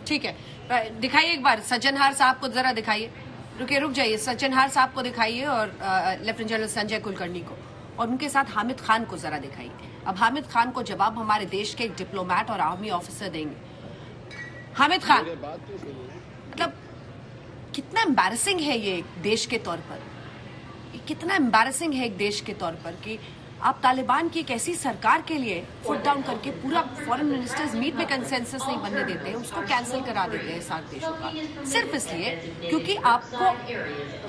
ठीक है, दिखाइए एक बार सज्जनहार साहब को जरा दिखाइए। रुक जाइए, सज्जनहार साहब को दिखाइए और लेफ्टिनेंट जनरल संजय कुलकर्णी को, और उनके साथ हामिद खान को जरा दिखाइए। अब हामिद खान को जवाब हमारे देश के एक डिप्लोमेट और आर्मी ऑफिसर देंगे। हामिद खान, मतलब कितना एम्बैरेसिंग है ये देश के तौर पर, कितना एम्बैरेसिंग है एक देश के तौर पर कि आप तालिबान की एक ऐसी सरकार के लिए फुट डाउन करके पूरा फॉरेन मिनिस्टर्स मीट में कंसेंसस नहीं बनने देते हैं, उसको कैंसिल करा देते हैं सार्क देशों का, सिर्फ इसलिए क्योंकि आपको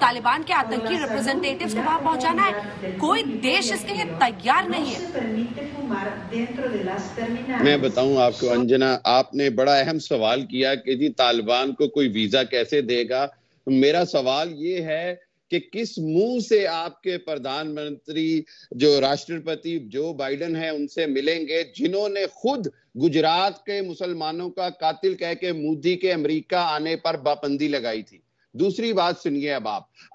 तालिबान के आतंकी रिप्रेजेंटेटिव्स को वहां पहुंचाना है। कोई देश इसके लिए तैयार नहीं है। मैं बताऊं आपको अंजना, आपने बड़ा अहम सवाल किया कि जी तालिबान को कोई वीजा कैसे देगा। मेरा सवाल ये है कि किस मुंह से आपके प्रधानमंत्री जो राष्ट्रपति जो बाइडेन है उनसे मिलेंगे, जिन्होंने खुद गुजरात के मुसलमानों का कातिल कह के मोदी के अमेरिका आने पर पाबंदी लगाई थी। दूसरी बात सुनिए, अब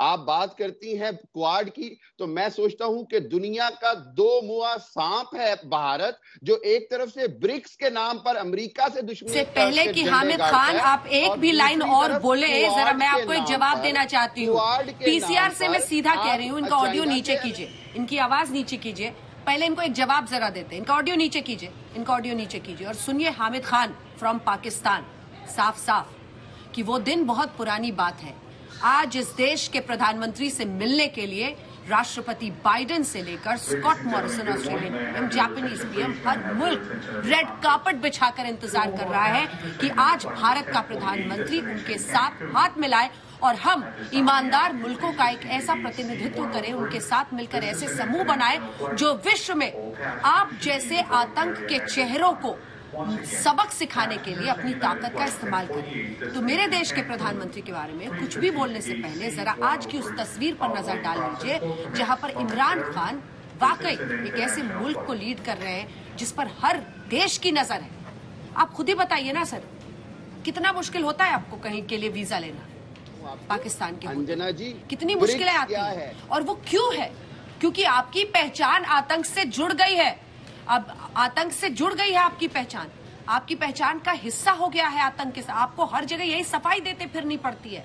आप बात करती हैं क्वाड की, तो मैं सोचता हूं कि दुनिया का दो मुआ सांप है भारत, जो एक तरफ से ब्रिक्स के नाम पर अमेरिका से दुश्मनी से पहले कि हामिद खान आप एक भी लाइन और बोले, जरा मैं आपको एक जवाब देना चाहती हूँ। पीसीआर से मैं सीधा कह रही हूँ, इनका ऑडियो नीचे कीजिए, इनकी आवाज नीचे कीजिए, पहले इनको एक जवाब जरा देते हैं। इनका ऑडियो नीचे कीजिए, इनका ऑडियो नीचे कीजिए और सुनिए हामिद खान फ्रॉम पाकिस्तान साफ साफ कि वो दिन बहुत पुरानी बात है। आज इस देश के प्रधानमंत्री से मिलने के लिए राष्ट्रपति बाइडेन से लेकर Scott Morrison Australian PM, Japanese PM, हर मुल्क रेड कार्पेट बिछाकर इंतजार कर रहा है कि आज भारत का प्रधानमंत्री उनके साथ हाथ मिलाए और हम ईमानदार मुल्कों का एक ऐसा प्रतिनिधित्व करें, उनके साथ मिलकर ऐसे समूह बनाए जो विश्व में आप जैसे आतंक के चेहरों को सबक सिखाने के लिए अपनी ताकत का इस्तेमाल करें। तो मेरे देश के प्रधानमंत्री के बारे में कुछ भी बोलने से पहले जरा आज की उस तस्वीर पर नजर डाल लीजिए जहां पर इमरान खान वाकई एक ऐसे मुल्क को लीड कर रहे हैं जिस पर हर देश की नजर है। आप खुद ही बताइए ना सर, कितना मुश्किल होता है आपको कहीं के लिए वीजा लेना पाकिस्तान के? अंजना जी, कितनी मुश्किलें आती हैं और वो क्यों है? क्योंकि आपकी पहचान आतंक से जुड़ गई है। अब आतंक से जुड़ गई है आपकी पहचान का हिस्सा हो गया है आतंक के साथ। आपको हर जगह यही सफाई देते फिरनी पड़ती है।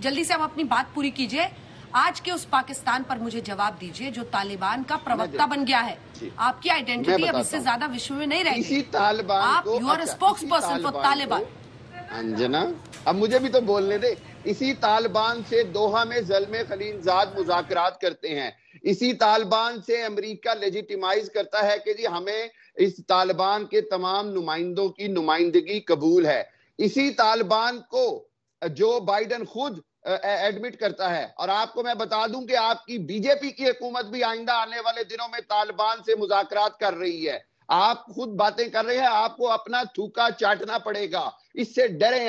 जल्दी से आप अपनी बात पूरी कीजिए। आज के उस पाकिस्तान पर मुझे जवाब दीजिए जो तालिबान का प्रवक्ता बन गया है। आपकी आइडेंटिटी अब इससे ज्यादा विश्व में नहीं रहेगी। आप you are spokesperson for Taliban. Anjana, अब मुझे भी तो बोलने दे। इसी तालिबान से दोहा में ज़ल्मे खलीलजाद मुज़ाकरात करते हैं। इसी तालिबान से अमेरिका लेजिटिमाइज करता है कि जी हमें इस तालिबान के तमाम नुमाइंदों की नुमाइंदगी कबूल है। इसी तालिबान को जो बाइडेन खुद एडमिट करता है। और आपको मैं बता दूं कि आपकी बीजेपी की हुकूमत भी आइंदा आने वाले दिनों में तालिबान से मुज़ाकरात कर रही है। आप खुद बातें कर रहे हैं, आपको अपना थूका चाटना पड़ेगा। इससे डरें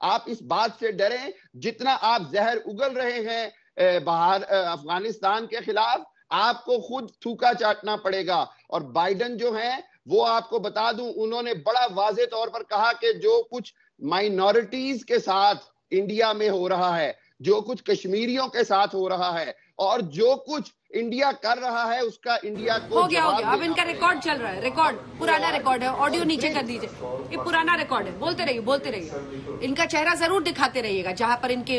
आप इस बात से डरें। जितना आप जहर उगल रहे हैं बाहर अफगानिस्तान के खिलाफ, आपको खुद थूका चाटना पड़ेगा। और बाइडेन जो है वो आपको बता दूं, उन्होंने बड़ा वाज़ेह तौर पर कहा कि जो कुछ माइनॉरिटीज के साथ इंडिया में हो रहा है, जो कुछ कश्मीरियों के साथ हो रहा है और जो कुछ इंडिया कर रहा है उसका इंडिया को हो गया। अब इनका रिकॉर्ड चल रहा है, रिकॉर्ड पुराना रिकॉर्ड है। ऑडियो नीचे कर दीजिए, ये पुराना रिकॉर्ड है। बोलते रहिए। इनका चेहरा जरूर दिखाते रहिएगा जहां पर इनके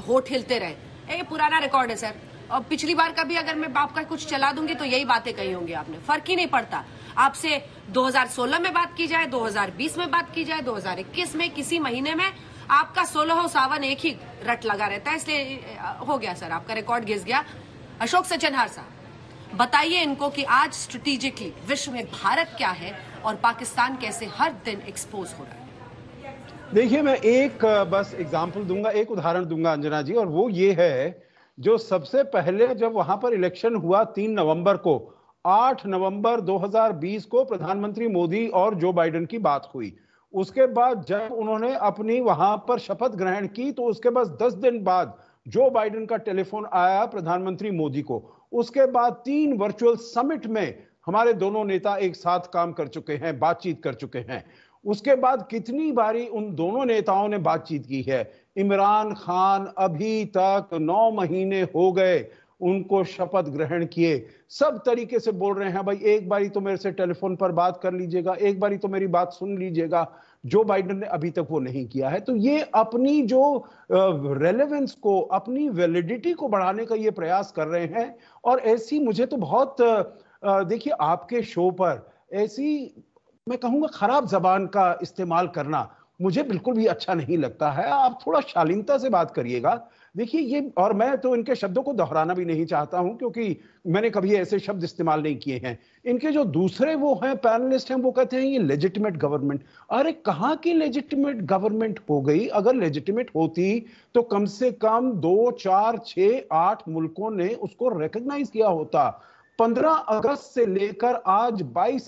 होठ हिलते रहे। ये पुराना रिकॉर्ड है सर। और पिछली बार का भी अगर मैं आपका कुछ चला दूंगी तो यही बातें कही होंगी आपने। फर्क ही नहीं पड़ता। आपसे 2016 में बात की जाए, 2020 में बात की जाए, 2021 में, किसी महीने में आपका 16 सावन एक ही रट लगा रहता है। इसलिए हो गया सर, आपका रिकॉर्ड घिस गया। अशोक सज्जनहार साहब, बताइए इनको कि आज स्ट्रेटेजिकली विश्व में भारत क्या है और पाकिस्तान कैसे हर दिन एक्सपोज हो रहा है। देखिए, मैं एक बस एग्जांपल दूंगा, एक उदाहरण दूंगा अंजना जी, और वो ये है जो सबसे पहले जब वहां पर इलेक्शन हुआ 3 नवंबर को, 8 नवंबर 2020 को प्रधानमंत्री मोदी और जो बाइडेन की बात हुई। उसके बाद जब उन्होंने अपनी वहां पर शपथ ग्रहण की तो उसके बाद 10 दिन बाद जो बाइडेन का टेलीफोन आया प्रधानमंत्री मोदी को। उसके बाद 3 वर्चुअल समिट में हमारे दोनों नेता एक साथ काम कर चुके हैं, बातचीत कर चुके हैं। उसके बाद कितनी बारी उन दोनों नेताओं ने बातचीत की है। इमरान खान अभी तक 9 महीने हो गए उनको शपथ ग्रहण किए, सब तरीके से बोल रहे हैं भाई एक बारी तो मेरे से टेलीफोन पर बात कर लीजिएगा, एक बारी तो मेरी बात सुन लीजिएगा। जो बाइडेन ने अभी तक वो नहीं किया है। तो ये अपनी जो रेलेवेंस को, अपनी वैलिडिटी को बढ़ाने का ये प्रयास कर रहे हैं। और ऐसी मुझे तो बहुत देखिए आपके शो पर ऐसी मैं कहूंगा खराब जबान का इस्तेमाल करना मुझे बिल्कुल भी अच्छा नहीं लगता है। आप थोड़ा शालीनता से बात करिएगा। देखिए ये, और मैं तो इनके शब्दों को दोहराना भी नहीं चाहता हूं क्योंकि मैंने कभी ऐसे शब्द इस्तेमाल नहीं किए हैं। इनके जो दूसरे वो हैं पैनलिस्ट हैं वो कहते हैं ये लेजिटिमेट गवर्नमेंट। अरे कहां की लेजिटिमेट गवर्नमेंट हो गई? अगर लेजिटिमेट होती तो कम से कम 2, 4, 6, 8 मुल्कों ने उसको रिकॉग्नाइज किया होता। 15 अगस्त से लेकर आज 22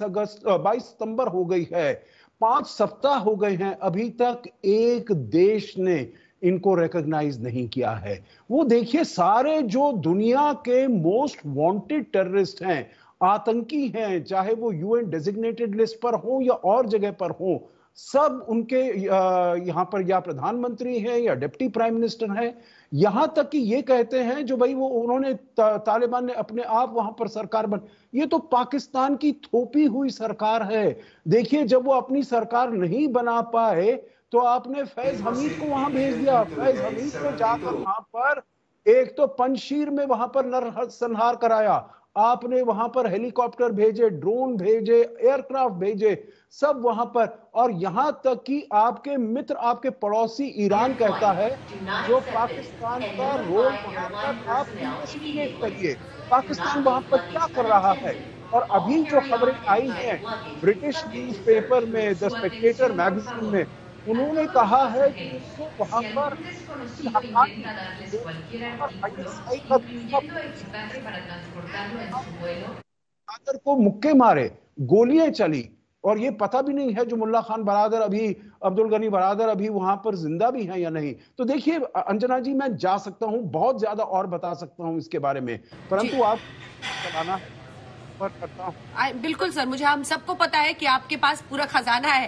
सितंबर हो गई है, 5 सप्ताह हो गए हैं, अभी तक एक देश ने इनको रिकॉग्नाइज नहीं किया है। वो देखिए सारे जो दुनिया के मोस्ट वांटेड टेररिस्ट हैं, आतंकी हैं, चाहे वो यूएन डेजिग्नेटेड लिस्ट पर हो या और जगह पर हो, सब उनके यहां पर या प्रधानमंत्री हैं या डिप्टी प्राइम मिनिस्टर हैं। यहां तक कि ये कहते हैं जो भाई वो उन्होंने तालिबान ने अपने आप वहां पर सरकार ये तो पाकिस्तान की थोपी हुई सरकार है। देखिए जब वो अपनी सरकार नहीं बना पाए तो आपने फैज हमीद को वहां भेज दिया। फैज हमीद को जाकर वहां पर एक तो पंजशीर में वहां पर नरसंहार कराया, आपने वहां पर हेलीकॉप्टर भेजे, ड्रोन भेजे, एयरक्राफ्ट भेजे, सब वहां पर। और यहां तक कि आपके मित्र, आपके पड़ोसी ईरान कहता है जो पाकिस्तान का रोल बनाकर आप इन्वेस्टिगेट करिए पाकिस्तान वहां पर क्या कर रहा है। और अभी जो खबरें आई हैं ब्रिटिश न्यूज़पेपर में, द स्पेक्टेटर मैगजीन में, उन्होंने कहा है कि उसको वहां पर को मुक्के मारे, गोलियां चली। और ये पता भी नहीं है जो मुल्ला खान बरादर अभी, अब्दुल गनी बरादर अभी वहां पर जिंदा भी हैं या नहीं। तो देखिए अंजना जी, मैं जा सकता हूं बहुत ज्यादा और बता सकता हूं इसके बारे में, परंतु आप चलाना करता हूं। बिल्कुल सर, मुझे हम सबको पता है कि आपके पास पूरा खजाना है।